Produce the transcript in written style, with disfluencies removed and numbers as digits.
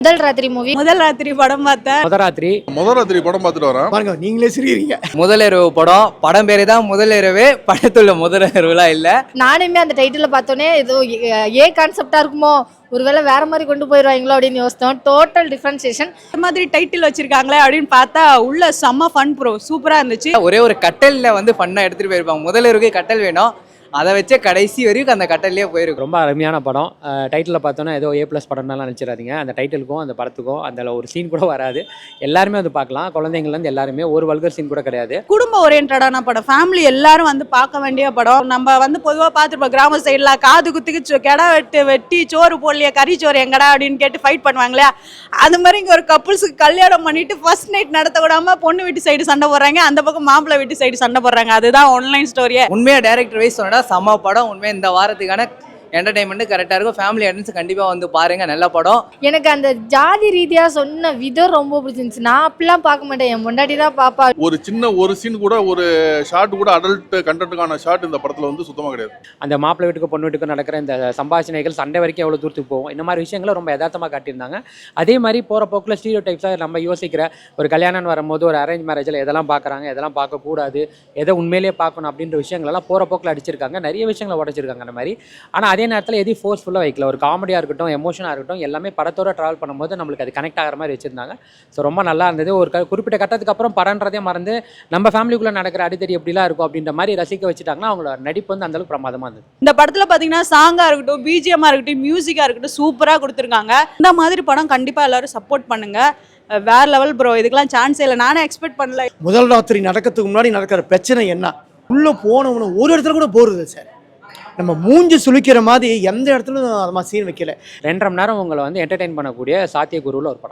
முதல் ராத்திரி மூவி படம் பார்த்தேன். முதல் ராத்திரி படம் பார்த்துட்டு வரேன். பாருங்க நீங்களே சிரிக்கிறீங்க. முதலிரவு படம் பேரே தான் முதலிரவு. படத்துல முதலிரவுலாம் இல்ல. நானுமே அந்த டைட்டில பார்த்தோன்னே ஏதோ ஏ கான்செப்டா இருக்குமோ, ஒருவேளை வேற மாதிரி கொண்டு போயிடுவாங்களோ அப்படின்னு யோசித்தோம். Total differentiation. இந்த மாதிரி டைட்டில் வச்சிருக்காங்களே அப்படின்னு பார்த்தா உள்ள செம்ம ஃபன் ப்ரோ, சூப்பரா இருந்துச்சு. ஒரே ஒரு கட்டல்ல ஃபன்னா எடுத்துட்டு போயிருப்பாங்க. முதலிரவுக்கு கட்டல் வேணும், அதை வச்சே கடைசி வரைக்கும் அந்த கட்டல்லே போயிருக்கும். ரொம்ப அருமையான படம். டைட்டில் பார்த்தோன்னா ஏதோ A+ படம்னாலாம் நினச்சிடாதீங்க. அந்த டைட்டிலுக்கும் அந்த படத்துக்கும் அந்த ஒரு சீன் கூட வராது. எல்லாருமே வந்து பார்க்கலாம். குழந்தைங்கள்லேருந்து எல்லாருமே, ஒரு வல்கர் சீன் கூட கிடையாது. குடும்ப ஓரியன்டான படம், ஃபேமிலி எல்லாரும் வந்து பார்க்க வேண்டிய படம். நம்ம வந்து பொதுவாக பார்த்துருப்போம் கிராம சைடில் காது குத்துக்கு கெடா வெட்டி சோறு போடலையா, கறி சோறு எங்கடா அப்படின்னு கேட்டு ஃபைட் பண்ணுவாங்களே, அது மாதிரி இங்கே ஒரு கப்புள்ஸுக்கு கல்யாணம் பண்ணிட்டு ஃபர்ஸ்ட் நைட் நடத்த விடாம பொண்ணு வீட்டு சைடு சண்டை போடுறாங்க, அந்த பக்கம் மாப்பிள்ளை வீட்டு சைடு சண்டை போடுறாங்க. அதுதான் ஆன்லைன் ஸ்டோரியே. உண்மையாக டைரக்டர் வைஸ் சொன்னா செம்ம படம். உண்மையாக இந்த வாரத்துக்கான என்டர்டைன்மெண்ட் கரெக்டாக இருக்கும். ஃபேமிலி ஆடியன்ஸ் கண்டிப்பாக வந்து பாருங்க, நல்ல படம். எனக்கு அந்த ஜாதி ரீதியா சொன்ன விதம் ரொம்ப பிடிச்சிருந்துச்சு. நான் அப்படிலாம் பார்க்க மாட்டேன், என் முன்னாடி தான் பாப்பா. ஒரு சீன் கூட, ஒரு ஷாட் கூட அடல்ட் கண்டென்ட்டுக்கான ஷாட் இந்த படத்துல வந்து சுத்தமா கிடையாது. அந்த மாப்பிள்ளை வீட்டுக்கு பொண்ணு வீட்டுக்கு நடக்கிற இந்த சம்பாஷணைகள், சண்டை வரைக்கும் எவ்வளோ தூரத்துக்கு போகும், இந்த மாதிரி விஷயங்களை ரொம்ப யதார்த்தமாக காட்டியிருந்தாங்க. அதே மாதிரி போகிற போக்கில் ஸ்டீரியோ டைப்ஸாக நம்ம யோசிக்கிற ஒரு கல்யாணம் வரும்போது ஒரு அரேஞ்ச் மேரேஜில் எதெல்லாம் பார்க்குறாங்க, எதெல்லாம் பார்க்கக்கூடாது, எதை உண்மையிலேயே பார்க்கணும் அப்படின்ற விஷயங்களெல்லாம் போகிற போக்கில் அடிச்சிருக்காங்க. நிறைய விஷயங்களை உடச்சிருக்காங்க அந்த மாதிரி. ஆனால் அதே நேரத்தில் எதையும் ஃபோர்ஸ்ஃபுல்லாக வைக்கல. ஒரு காமெடியாக இருக்கட்டும், எமோஷனாக இருக்கட்டும், எல்லாமே படத்தோட ட்ராவல் பண்ணும்போது நம்மளுக்கு அது கனெக்ட் ஆகிற மாதிரி வச்சுருந்தாங்க. ஸோ ரொம்ப நல்லா இருந்தது. ஒரு குறிப்பிட்ட கட்டத்துக்கு அப்புறம் படன்றதே மறந்து நம்ம ஃபேமிலிக்குள்ளே நடக்கிற அடித்தடி எப்படிலாம் இருக்கும் அப்படின்ற மாதிரி ரசிக்க வச்சுட்டாங்கன்னா அவங்களோட நடிப்பு வந்து அந்தளவுக்கு பிரமாதமாக இருந்தது. இந்த படத்தில் பார்த்தீங்கன்னா சாங்காக இருக்கட்டும், பிஜிஎம்மாக இருக்கட்டும், மியூசிக்காக இருக்கட்டும், சூப்பராக கொடுத்துருக்காங்க. இந்த மாதிரி படம் கண்டிப்பாக எல்லாரும் சப்போர்ட் பண்ணுங்க. வேற லெவல் ப்ரோ, இதுக்கெல்லாம் சான்ஸே இல்லை. நானே எக்ஸ்பெக்ட் பண்ணல. முதல் ராத்திரி நடக்கிறதுக்கு முன்னாடி நடக்கிற பிரச்சனை என்ன, உள்ளே போனவனு ஒரு இடத்துல கூட போகிறது சார். நம்ம மூஞ்சி சுளிக்கிற மாதிரி எந்த இடத்துலையும் அது மாதிரி சீன் வைக்கல. 2.5 மணி நேரம் உங்களை வந்து என்டர்டெயின் பண்ணக்கூடிய சாத்தியக்கூறுல ஒரு படம்.